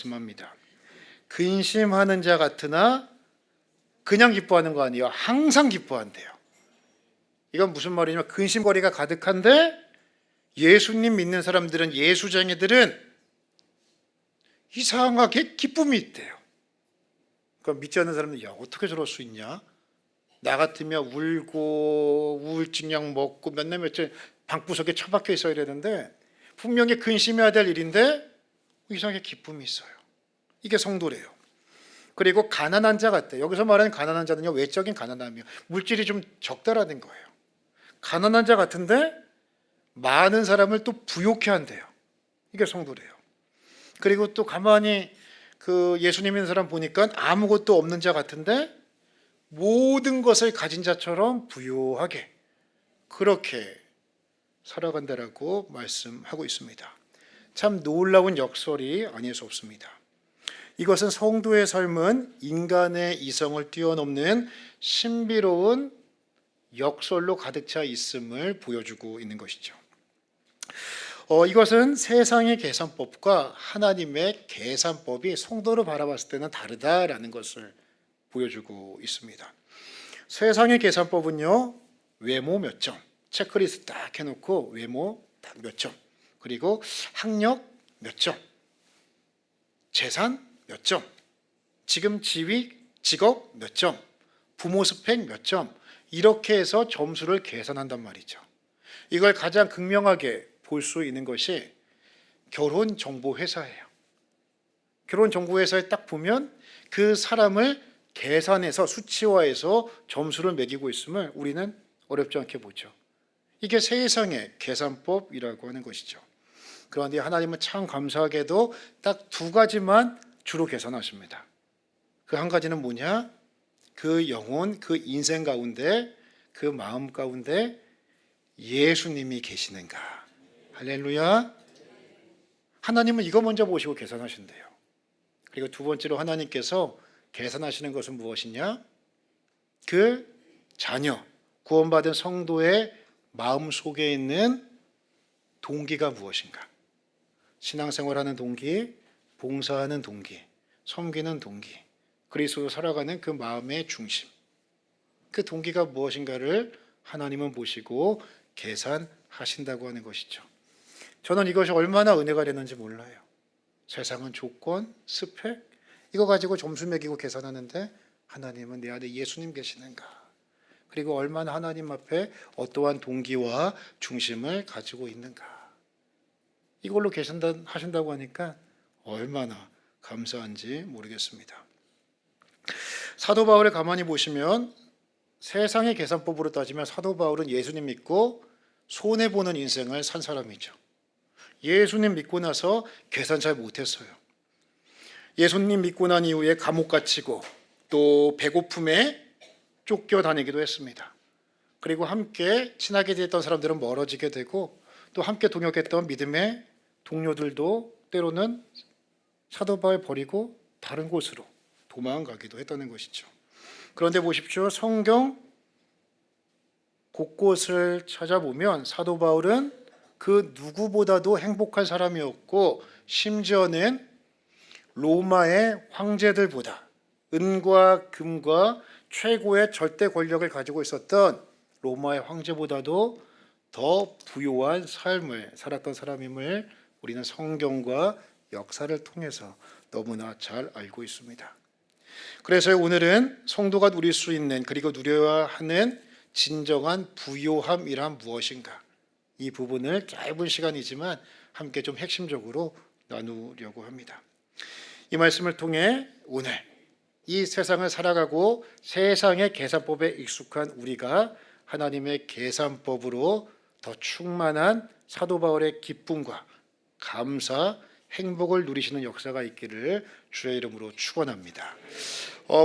말씀합니다. 근심하는 자 같으나 그냥 기뻐하는 거 아니에요. 항상 기뻐한대요. 이건 무슨 말이냐면 근심거리가 가득한데 예수님 믿는 사람들은, 예수쟁이들은 이상하게 기쁨이 있대요. 그러니까 믿지 않는 사람들은 야, 어떻게 저럴 수 있냐? 나 같으면 울고 우울증약 먹고 몇 날 며칠 방구석에 처박혀 있어야 되는데 분명히 근심해야 될 일인데 이상하게 기쁨이 있어요. 이게 성도래요. 그리고 가난한 자 같대. 여기서 말하는 가난한 자는요, 외적인 가난함이요, 물질이 좀 적다라는 거예요. 가난한 자 같은데 많은 사람을 또 부욕해 한대요. 이게 성도래요. 그리고 또 가만히 그 예수님 있는 사람 보니까 아무것도 없는 자 같은데 모든 것을 가진 자처럼 부유하게 그렇게 살아간다라고 말씀하고 있습니다. 참 놀라운 역설이 아닐 수 없습니다. 이것은 성도의 삶은 인간의 이성을 뛰어넘는 신비로운 역설로 가득 차 있음을 보여주고 있는 것이죠. 이것은 세상의 계산법과 하나님의 계산법이 성도를 바라봤을 때는 다르다라는 것을 보여주고 있습니다. 세상의 계산법은요, 외모 몇 점, 체크리스트 딱 해놓고 외모 딱 몇 점, 그리고 학력 몇 점, 재산 몇 점, 지금 지위, 직업 몇 점, 부모 스펙 몇 점, 이렇게 해서 점수를 계산한단 말이죠. 이걸 가장 극명하게 볼 수 있는 것이 결혼정보회사예요. 결혼정보회사에 딱 보면 그 사람을 계산해서 수치화해서 점수를 매기고 있음을 우리는 어렵지 않게 보죠. 이게 세상의 계산법이라고 하는 것이죠. 그런데 하나님은 참 감사하게도 딱 두 가지만 주로 계산하십니다. 그 한 가지는 뭐냐? 그 영혼, 그 인생 가운데, 그 마음 가운데 예수님이 계시는가? 할렐루야. 하나님은 이거 먼저 보시고 계산하신대요. 그리고 두 번째로 하나님께서 계산하시는 것은 무엇이냐? 그 자녀, 구원받은 성도의 마음 속에 있는 동기가 무엇인가? 신앙생활하는 동기, 봉사하는 동기, 섬기는 동기, 그리스도로 살아가는 그 마음의 중심, 그 동기가 무엇인가를 하나님은 보시고 계산하신다고 하는 것이죠. 저는 이것이 얼마나 은혜가 되는지 몰라요. 세상은 조건, 스펙 이거 가지고 점수 매기고 계산하는데 하나님은 내 안에 예수님 계시는가? 그리고 얼마나 하나님 앞에 어떠한 동기와 중심을 가지고 있는가? 이걸로 계산하신다고 하니까 얼마나 감사한지 모르겠습니다. 사도 바울을 가만히 보시면 세상의 계산법으로 따지면 사도 바울은 예수님 믿고 손해보는 인생을 산 사람이죠. 예수님 믿고 나서 계산 잘 못했어요. 예수님 믿고 난 이후에 감옥 갇히고 또 배고픔에 쫓겨다니기도 했습니다. 그리고 함께 친하게 지냈던 사람들은 멀어지게 되고 또 함께 동역했던 믿음의 동료들도 때로는 사도 바울 버리고 다른 곳으로 도망가기도 했다는 것이죠. 그런데 보십시오. 성경 곳곳을 찾아보면 사도 바울은 그 누구보다도 행복한 사람이었고 심지어는 로마의 황제들보다 은과 금과 최고의 절대 권력을 가지고 있었던 로마의 황제보다도 더 부유한 삶을 살았던 사람임을 우리는 성경과 역사를 통해서 너무나 잘 알고 있습니다. 그래서 오늘은 성도가 누릴 수 있는, 그리고 누려야 하는 진정한 부요함이란 무엇인가, 이 부분을 짧은 시간이지만 함께 좀 핵심적으로 나누려고 합니다. 이 말씀을 통해 오늘 이 세상을 살아가고 세상의 계산법에 익숙한 우리가 하나님의 계산법으로 더 충만한 사도 바울의 기쁨과 감사, 행복을 누리시는 역사가 있기를 주의 이름으로 축원합니다.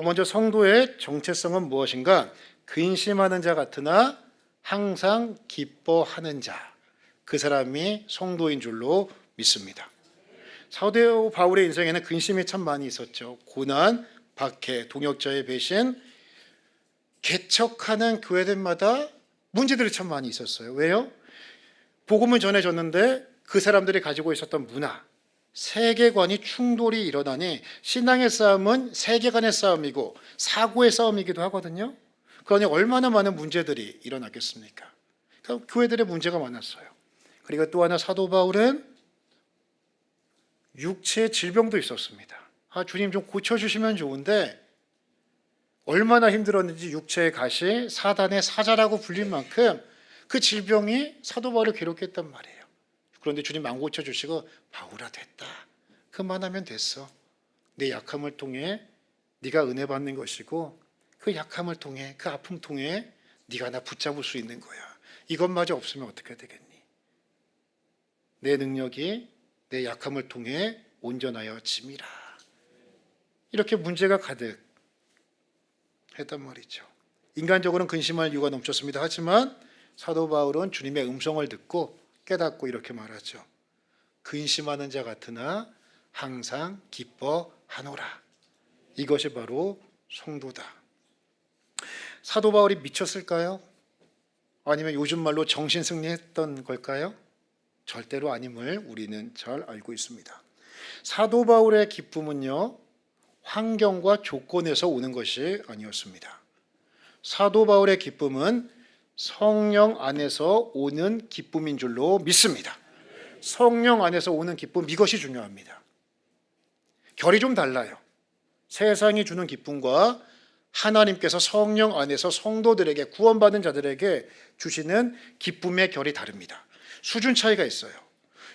먼저 성도의 정체성은 무엇인가? 근심하는 자 같으나 항상 기뻐하는 자, 그 사람이 성도인 줄로 믿습니다. 사도 바울의 인생에는 근심이 참 많이 있었죠. 고난, 박해, 동역자의 배신, 개척하는 교회들마다 문제들이 참 많이 있었어요. 왜요? 복음을 전해줬는데 그 사람들이 가지고 있었던 문화, 세계관이 충돌이 일어나니 신앙의 싸움은 세계관의 싸움이고 사고의 싸움이기도 하거든요. 그러니 얼마나 많은 문제들이 일어났겠습니까? 그러니까 교회들의 문제가 많았어요. 그리고 또 하나 사도 바울은 육체의 질병도 있었습니다. 주님 좀 고쳐주시면 좋은데 얼마나 힘들었는지 육체의 가시, 사단의 사자라고 불릴 만큼 그 질병이 사도 바울을 괴롭게 했단 말이에요. 그런데 주님 안 고쳐주시고 바울아 됐다. 그만하면 됐어. 내 약함을 통해 네가 은혜 받는 것이고 그 약함을 통해 그 아픔 통해 네가 나 붙잡을 수 있는 거야. 이것마저 없으면 어떻게 되겠니? 내 능력이 내 약함을 통해 온전하여 짐이라. 이렇게 문제가 가득 했단 말이죠. 인간적으로는 근심할 이유가 넘쳤습니다. 하지만 사도 바울은 주님의 음성을 듣고 깨닫고 이렇게 말하죠. 근심하는 자 같으나 항상 기뻐하노라. 이것이 바로 성도다. 사도 바울이 미쳤을까요? 아니면 요즘 말로 정신승리했던 걸까요? 절대로 아님을 우리는 잘 알고 있습니다. 사도 바울의 기쁨은요, 환경과 조건에서 오는 것이 아니었습니다. 사도 바울의 기쁨은 성령 안에서 오는 기쁨인 줄로 믿습니다. 성령 안에서 오는 기쁨, 이것이 중요합니다. 결이 좀 달라요. 세상이 주는 기쁨과 하나님께서 성령 안에서 성도들에게, 구원받은 자들에게 주시는 기쁨의 결이 다릅니다. 수준 차이가 있어요.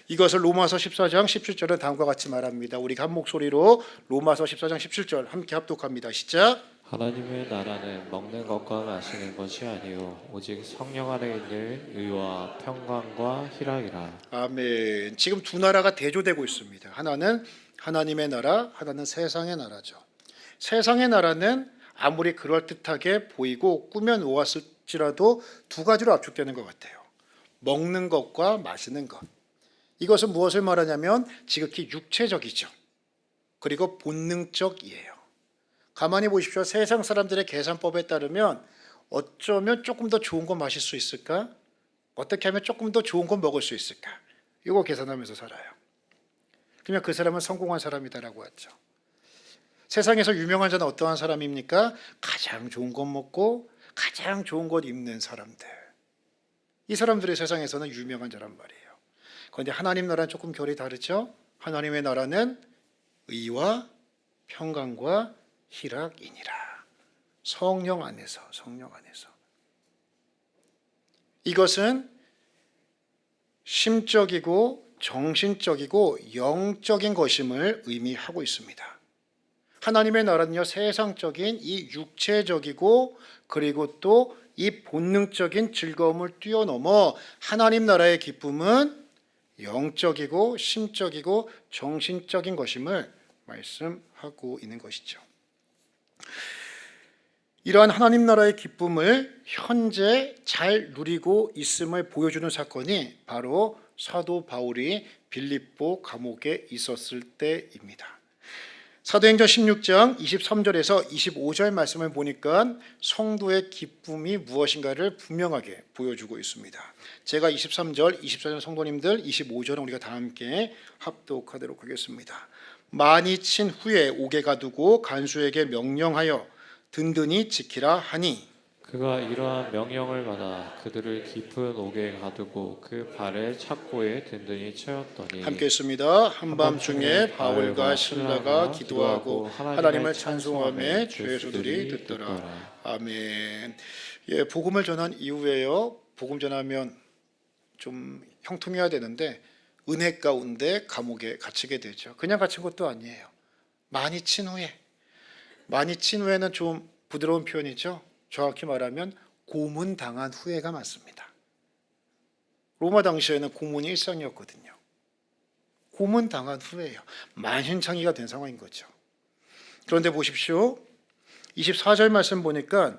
이것을 로마서 14장 17절은 다음과 같이 말합니다. 우리가 한 목소리로 로마서 14장 17절 함께 합독합니다. 시작. 하나님의 나라는 먹는 것과 마시는 것이 아니요 오직 성령 안에 있는 의와 평강과 희락이라. 아멘. 지금 두 나라가 대조되고 있습니다. 하나는 하나님의 나라, 하나는 세상의 나라죠. 세상의 나라는 아무리 그럴듯하게 보이고 꾸며 놓았을지라도 두 가지로 압축되는 것 같아요. 먹는 것과 마시는 것. 이것은 무엇을 말하냐면 지극히 육체적이죠. 그리고 본능적이에요. 가만히 보십시오. 세상 사람들의 계산법에 따르면 어쩌면 조금 더 좋은 거 마실 수 있을까? 어떻게 하면 조금 더 좋은 거 먹을 수 있을까? 이거 계산하면서 살아요. 그러면 그 사람은 성공한 사람이다라고 하죠. 세상에서 유명한 자는 어떠한 사람입니까? 가장 좋은 것 먹고 가장 좋은 것 입는 사람들. 이 사람들이 세상에서는 유명한 자란 말이에요. 그런데 하나님 나라는 조금 결이 다르죠. 하나님의 나라는 의와 평강과 희락이니라. 성령 안에서, 성령 안에서. 이것은 심적이고 정신적이고 영적인 것임을 의미하고 있습니다. 하나님의 나라는요, 세상적인 이 육체적이고 그리고 또 이 본능적인 즐거움을 뛰어넘어 하나님 나라의 기쁨은 영적이고 심적이고 정신적인 것임을 말씀하고 있는 것이죠. 이러한 하나님 나라의 기쁨을 현재 잘 누리고 있음을 보여주는 사건이 바로 사도 바울이 빌립보 감옥에 있었을 때입니다. 사도행전 16장 23절에서 25절 말씀을 보니까 성도의 기쁨이 무엇인가를 분명하게 보여주고 있습니다. 제가 23절, 24절 성도님들 25절은 우리가 다 함께 합독하도록 하겠습니다. 많이 친 후에 옥에 가두고 간수에게 명령하여 든든히 지키라 하니 그가 이러한 명령을 받아 그들을 깊은 옥에 가두고 그 발을 착고에 든든히 채웠더니 함께 했습니다. 한밤중에 바울과 실라가 기도하고 하나님을 찬송하며 죄수들이 듣더라. 아멘. 예, 복음을 전한 이후에요. 복음 전하면 좀 형통해야 되는데 은혜 가운데 감옥에 갇히게 되죠. 그냥 갇힌 것도 아니에요. 많이 친 후에. 많이 친 후에는 좀 부드러운 표현이죠. 정확히 말하면 고문당한 후회가 맞습니다. 로마 당시에는 고문이 일상이었거든요. 고문당한 후회예요. 만신창이가 된 상황인 거죠. 그런데 보십시오. 24절 말씀 보니까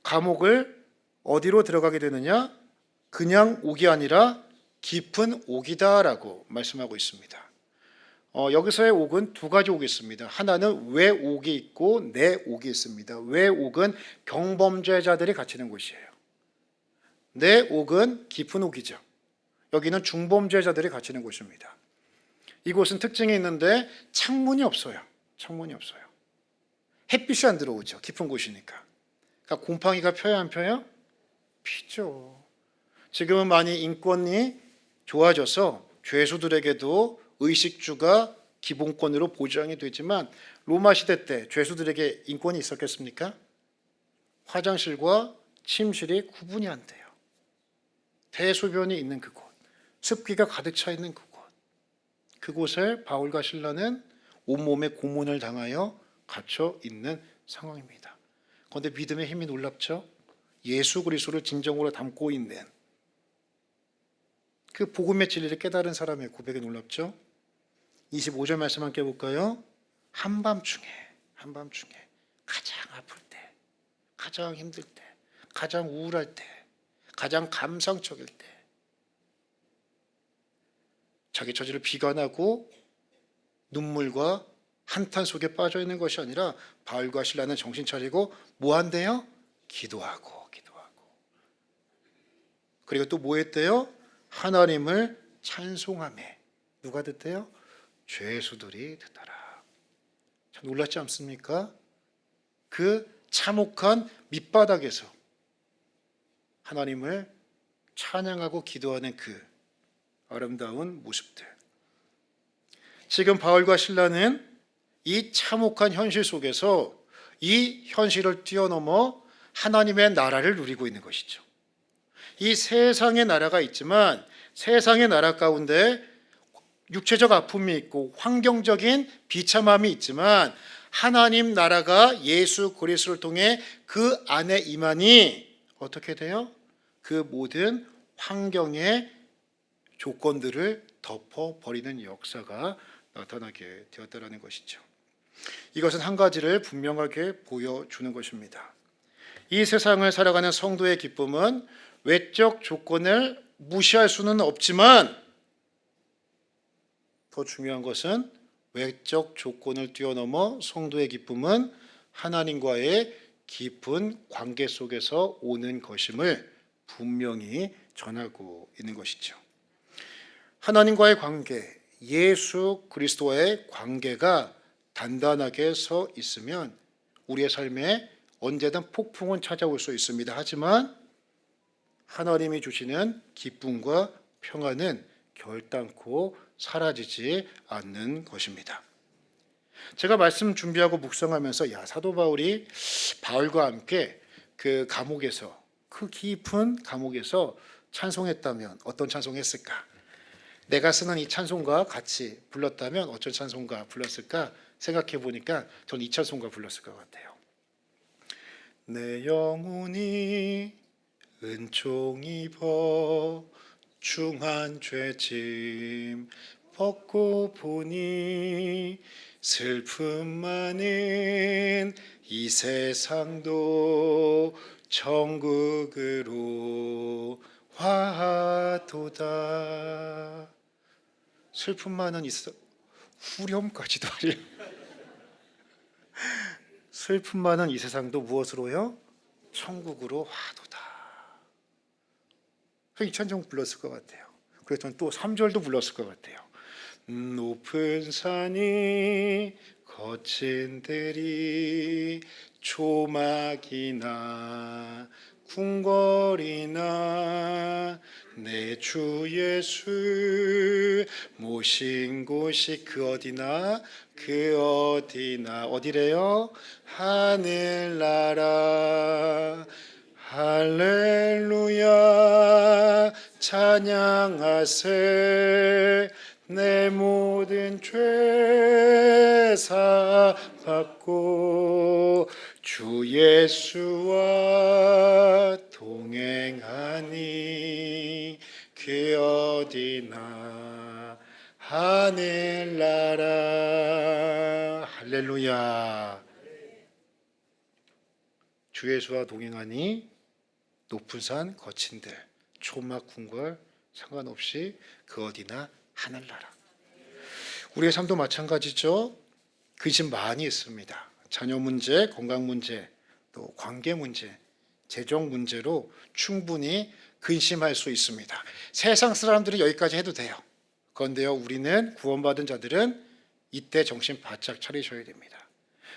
감옥을 어디로 들어가게 되느냐? 그냥 옥이 아니라 깊은 옥이다라고 말씀하고 있습니다. 여기서의 옥은 두 가지 옥이 있습니다. 하나는 외옥이 있고 내옥이 있습니다. 외옥은 경범죄자들이 갇히는 곳이에요. 내옥은 깊은 옥이죠. 여기는 중범죄자들이 갇히는 곳입니다. 이곳은 특징이 있는데 창문이 없어요. 창문이 없어요. 햇빛이 안 들어오죠. 깊은 곳이니까. 그러니까 곰팡이가 펴요, 안 펴요? 피죠. 지금은 많이 인권이 좋아져서 죄수들에게도 의식주가 기본권으로 보장이 되지만 로마 시대 때 죄수들에게 인권이 있었겠습니까? 화장실과 침실이 구분이 안 돼요. 대소변이 있는 그곳, 습기가 가득 차 있는 그곳에 바울과 실라는 온몸에 고문을 당하여 갇혀 있는 상황입니다. 그런데 믿음의 힘이 놀랍죠? 예수 그리스도를 진정으로 담고 있는 그 복음의 진리를 깨달은 사람의 고백이 놀랍죠? 25절 말씀 함께 볼까요? 한밤중에 가장 아플 때, 가장 힘들 때, 가장 우울할 때, 가장 감상적일 때 자기 처지를 비관하고 눈물과 한탄 속에 빠져 있는 것이 아니라 바울과 실라는 정신 차리고 뭐 한대요? 기도하고. 그리고 또 뭐 했대요? 하나님을 찬송하며. 누가 듣대요? 죄수들이 듣더라. 참 놀랍지 않습니까? 그 참혹한 밑바닥에서 하나님을 찬양하고 기도하는 그 아름다운 모습들. 지금 바울과 실라는 이 참혹한 현실 속에서 이 현실을 뛰어넘어 하나님의 나라를 누리고 있는 것이죠. 이 세상의 나라가 있지만 세상의 나라 가운데 육체적 아픔이 있고 환경적인 비참함이 있지만 하나님 나라가 예수 그리스도를 통해 그 안에 임하니 어떻게 돼요? 그 모든 환경의 조건들을 덮어버리는 역사가 나타나게 되었다는 것이죠. 이것은 한 가지를 분명하게 보여주는 것입니다. 이 세상을 살아가는 성도의 기쁨은 외적 조건을 무시할 수는 없지만 더 중요한 것은 외적 조건을 뛰어넘어 성도의 기쁨은 하나님과의 깊은 관계 속에서 오는 것임을 분명히 전하고 있는 것이죠. 하나님과의 관계, 예수 그리스도와의 관계가 단단하게 서 있으면 우리의 삶에 언제든 폭풍은 찾아올 수 있습니다. 하지만 하나님이 주시는 기쁨과 평안은 결단코 사라지지 않는 것입니다. 제가 말씀 준비하고 묵상하면서 사도 바울이 바울과 함께 그 감옥에서 그 깊은 감옥에서 찬송했다면 어떤 찬송했을까? 내가 쓰는 이 찬송과 같이 불렀다면 어떤 찬송가 불렀을까 생각해 보니까 저는 이 찬송가 불렀을 것 같아요. 내 영혼이 은총 입어 중한 죄짐 벗고 보니 슬픔 많은 이 세상도 천국으로 화도다. 슬픔 많은 이 후렴까지도 아니에요. 슬픔 많은 이 세상도 무엇으로요? 천국으로 화도다. 이 찬송 불렀을 것 같아요. 그래서 저는 또 3절도 불렀을 것 같아요. 높은 산이 거친 들이 조막이나 궁궐이나 내 주 예수 모신 곳이 그 어디나 어디래요? 하늘나라. 할렐루야 찬양하세. 내 모든 죄 사받고 주 예수와 동행하니 그 어디나 하늘나라. 할렐루야. 주 예수와 동행하니 높은 산 거친 들 초막 궁궐 상관없이 그 어디나 하늘나라. 우리의 삶도 마찬가지죠. 근심 많이 있습니다. 자녀 문제, 건강 문제, 또 관계 문제, 재정 문제로 충분히 근심할 수 있습니다. 세상 사람들이 여기까지 해도 돼요. 그런데요, 우리는 구원받은 자들은 이때 정신 바짝 차리셔야 됩니다.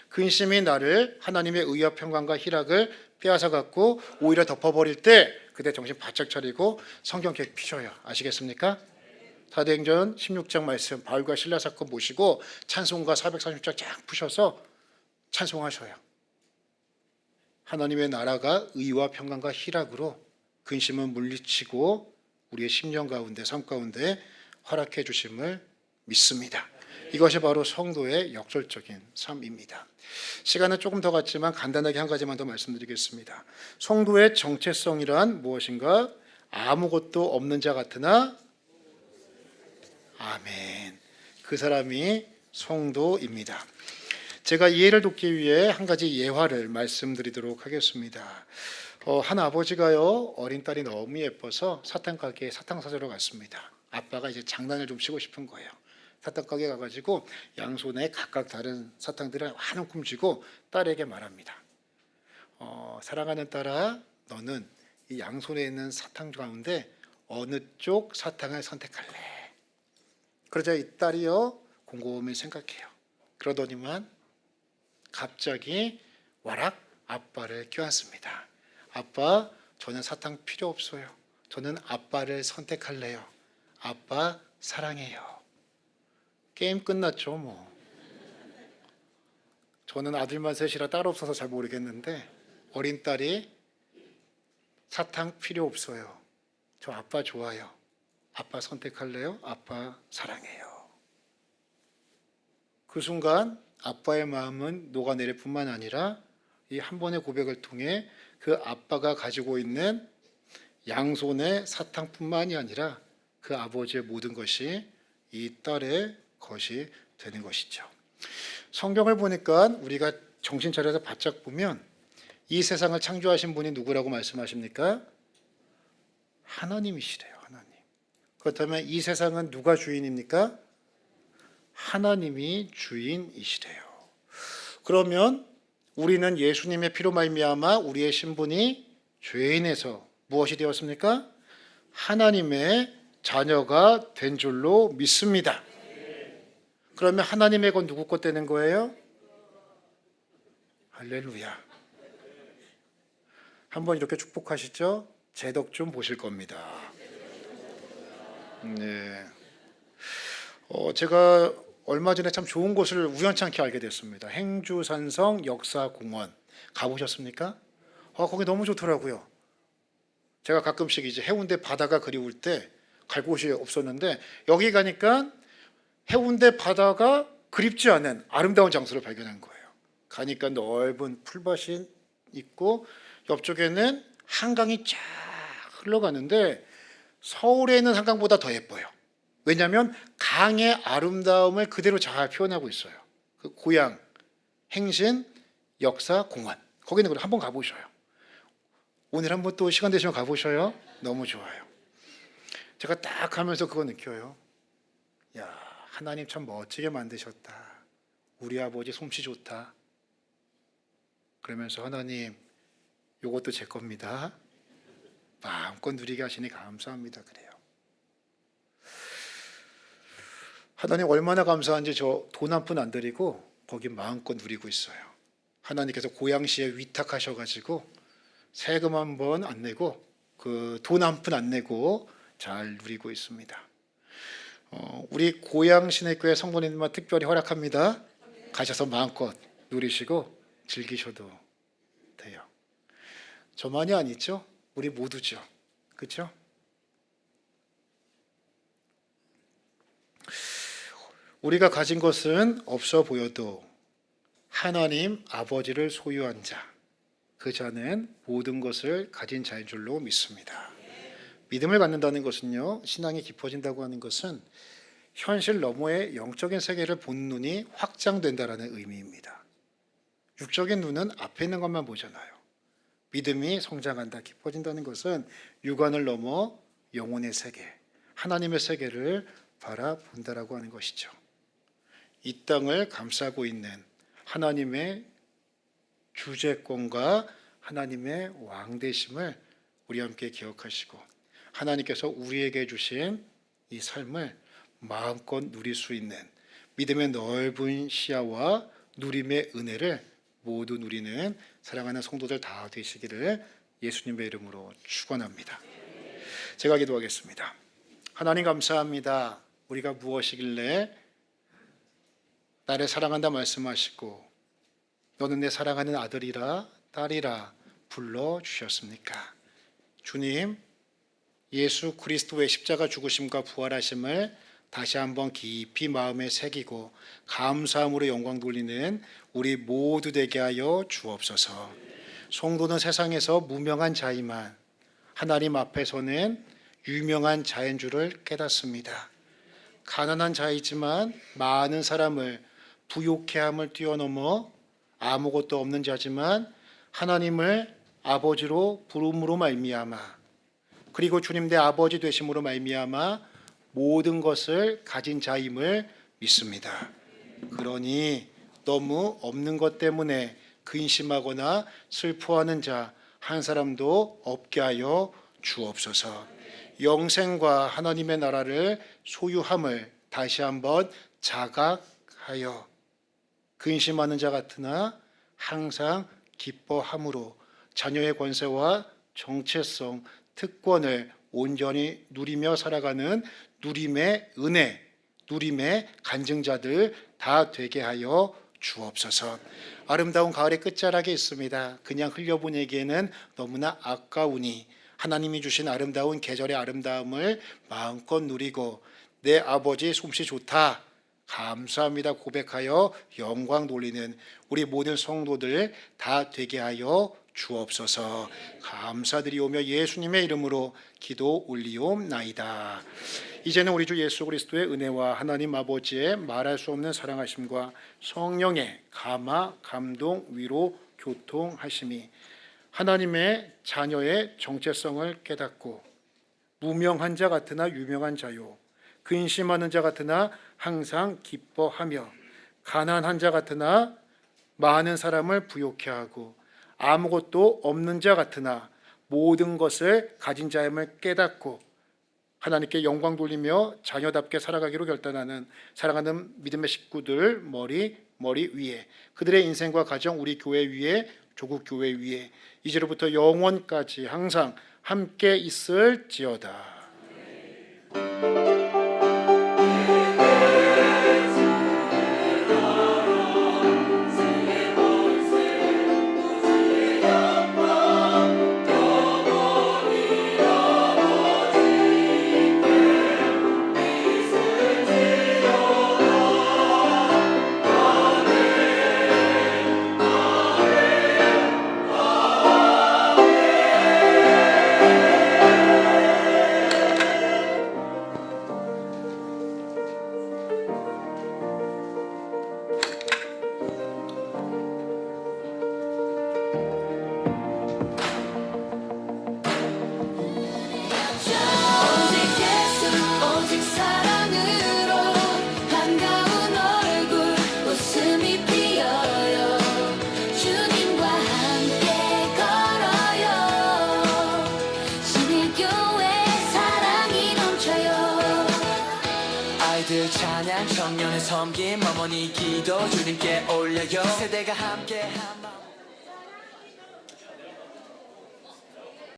근심이 나를 하나님의 의와 평강과 희락을 빼앗아 갖고 오히려 덮어버릴 때 그때 정신 바짝 차리고 성경 책 피셔요. 아시겠습니까? 사도행전 16장 말씀 바울과 실라 사건 모시고 찬송가 430장 쫙 푸셔서 찬송하셔요. 하나님의 나라가 의와 평강과 희락으로 근심은 물리치고 우리의 심령 가운데 삶 가운데 허락해 주심을 믿습니다. 이것이 바로 성도의 역설적인 삶입니다. 시간은 조금 더 갔지만 간단하게 한 가지만 더 말씀드리겠습니다. 성도의 정체성이란 무엇인가? 아무것도 없는 자 같으나 아멘. 그 사람이 성도입니다. 제가 이해를 돕기 위해 한 가지 예화를 말씀드리도록 하겠습니다. 한 아버지가요, 어린 딸이 너무 예뻐서 사탕 가게에 사탕 사주러 갔습니다. 아빠가 이제 장난을 좀 치고 싶은 거예요. 사탕 가게 가가지고 양손에 각각 다른 사탕들을 한 움큼 쥐고 딸에게 말합니다. 사랑하는 딸아, 너는 이 양손에 있는 사탕 가운데 어느 쪽 사탕을 선택할래? 그러자 이 딸이요, 곰곰이 생각해요. 그러더니만 갑자기 와락 아빠를 껴안습니다. 아빠, 저는 사탕 필요 없어요. 저는 아빠를 선택할래요. 아빠 사랑해요. 게임 끝났죠 뭐. 저는 아들만 셋이라 딸 없어서 잘 모르겠는데 어린 딸이 사탕 필요 없어요. 저 아빠 좋아요. 아빠 선택할래요? 아빠 사랑해요. 그 순간 아빠의 마음은 녹아내릴 뿐만 아니라 이 한 번의 고백을 통해 그 아빠가 가지고 있는 양손의 사탕뿐만이 아니라 그 아버지의 모든 것이 이 딸의 것이 되는 것이죠. 성경을 보니까 우리가 정신 차려서 바짝 보면 이 세상을 창조하신 분이 누구라고 말씀하십니까? 하나님이시래요. 하나님. 그렇다면 이 세상은 누가 주인입니까? 하나님이 주인이시래요. 그러면 우리는 예수님의 피로 말미암아 우리의 신분이 죄인에서 무엇이 되었습니까? 하나님의 자녀가 된 줄로 믿습니다. 그러면 하나님의 건 누구 것 되는 거예요? 할렐루야. 한번 이렇게 축복하시죠? 제 덕 좀 보실 겁니다. 네. 제가 얼마 전에 참 좋은 곳을 우연찮게 알게 됐습니다. 행주산성 역사공원 가보셨습니까? 거기 너무 좋더라고요. 제가 가끔씩 이제 해운대 바다가 그리울 때 갈 곳이 없었는데 여기 가니까 해운대 바다가 그립지 않은 아름다운 장소를 발견한 거예요. 가니까 넓은 풀밭이 있고 옆쪽에는 한강이 쫙 흘러가는데 서울에 있는 한강보다 더 예뻐요. 왜냐하면 강의 아름다움을 그대로 잘 표현하고 있어요. 그 고향 행신 역사공원 거기는 그럼 한번 가보셔요. 오늘 한번 또 시간 되시면 가보셔요. 너무 좋아요. 제가 딱 가면서 그거 느껴요. 야, 하나님 참 멋지게 만드셨다. 우리 아버지 솜씨 좋다. 그러면서 하나님 요것도 제 겁니다. 마음껏 누리게 하시니 감사합니다. 그래요. 하나님 얼마나 감사한지 저 돈 한 푼 안 드리고 거기 마음껏 누리고 있어요. 하나님께서 고양시에 위탁하셔가지고 세금 한 번 안 내고 그 돈 한 푼 안 내고 잘 누리고 있습니다. 우리 고양시내교회 성도님만 특별히 허락합니다. 가셔서 마음껏 누리시고 즐기셔도 돼요. 저만이 아니죠. 우리 모두죠. 그렇죠? 우리가 가진 것은 없어 보여도 하나님 아버지를 소유한 자, 그 자는 모든 것을 가진 자인 줄로 믿습니다. 믿음을 갖는다는 것은요, 신앙이 깊어진다고 하는 것은 현실 너머의 영적인 세계를 본 눈이 확장된다라는 의미입니다. 육적인 눈은 앞에 있는 것만 보잖아요. 믿음이 성장한다, 깊어진다는 것은 육안을 넘어 영혼의 세계, 하나님의 세계를 바라본다라고 하는 것이죠. 이 땅을 감싸고 있는 하나님의 주재권과 하나님의 왕되심을 우리 함께 기억하시고 하나님께서 우리에게 주신 이 삶을 마음껏 누릴 수 있는 믿음의 넓은 시야와 누림의 은혜를 모두 누리는 사랑하는 성도들 다 되시기를 예수님의 이름으로 축원합니다. 제가 기도하겠습니다. 하나님 감사합니다. 우리가 무엇이길래 나를 사랑한다 말씀하시고 너는 내 사랑하는 아들이라 딸이라 불러주셨습니까? 주님, 예수 그리스도의 십자가 죽으심과 부활하심을 다시 한번 깊이 마음에 새기고 감사함으로 영광 돌리는 우리 모두 되게 하여 주옵소서. 성도는 세상에서 무명한 자이만 하나님 앞에서는 유명한 자인 줄을 깨닫습니다. 가난한 자이지만 많은 사람을 부욕해 함을 뛰어넘어 아무것도 없는 자지만 하나님을 아버지로 부름으로 말미암아 그리고 주님 내 아버지 되심으로 말미암아 모든 것을 가진 자임을 믿습니다. 그러니 너무 없는 것 때문에 근심하거나 슬퍼하는 자 한 사람도 없게 하여 주옵소서. 영생과 하나님의 나라를 소유함을 다시 한번 자각하여 근심하는 자 같으나 항상 기뻐함으로 자녀의 권세와 정체성, 특권을 온전히 누리며 살아가는 누림의 은혜, 누림의 간증자들 다 되게 하여 주옵소서. 아름다운 가을의 끝자락에 있습니다. 그냥 흘려보내기에는 너무나 아까우니 하나님이 주신 아름다운 계절의 아름다움을 마음껏 누리고 내 아버지 솜씨 좋다, 감사합니다 고백하여 영광 돌리는 우리 모든 성도들 다 되게 하여 주옵소서. 감사드리오며 예수님의 이름으로 기도 올리옵나이다. 이제는 우리 주 예수 그리스도의 은혜와 하나님 아버지의 말할 수 없는 사랑하심과 성령의 감화, 감동, 위로, 교통하심이 하나님의 자녀의 정체성을 깨닫고 무명한 자 같으나 유명한 자요, 근심하는 자 같으나 항상 기뻐하며 가난한 자 같으나 많은 사람을 부욕해 하고 아무것도 없는 자 같으나 모든 것을 가진 자임을 깨닫고 하나님께 영광 돌리며 자녀답게 살아가기로 결단하는 사랑하는 믿음의 식구들 머리 위에 그들의 인생과 가정 우리 교회 위에 조국 교회 위에 이제로부터 영원까지 항상 함께 있을지어다. 찬양 청년의 섬김 어머니 기도 주님께 올려요 세대가 함께한